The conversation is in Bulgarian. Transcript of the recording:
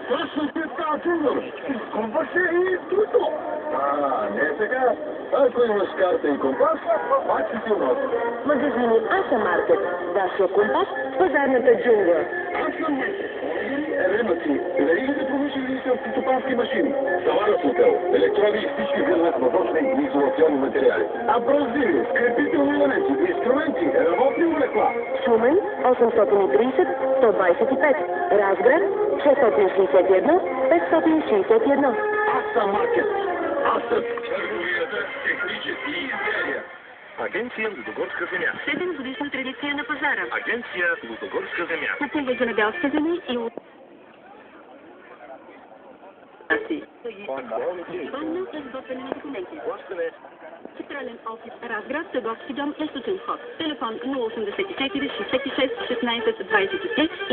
Точно се става чудо. Компас и трудно. Не е така. Ако имаш карта и компас, пак си си уноси. Магазини Асамаркет. Вашия компас в пазарната джунгла. Асамаркет. Ремъци. Веригите промишлени селскостопански машини. Товарът хотел. Електрони и всички гърнатно-точни и изолационни материали. Абразиви, скрепителни елементи, инструменти, работни молекла. Шумен 830 125. Разград 661 561. Асамаркет. Асът. Търговията, технически изделия. Агенция Лудогорска земя. 7-годишна традиция на пазара. Агенция Лудогорска земя. Купува земеделски земи и Банно изготвяне на документи. Централен офис Разград, Търговски дом, Източен вход. Телефон 084 66 16 23 и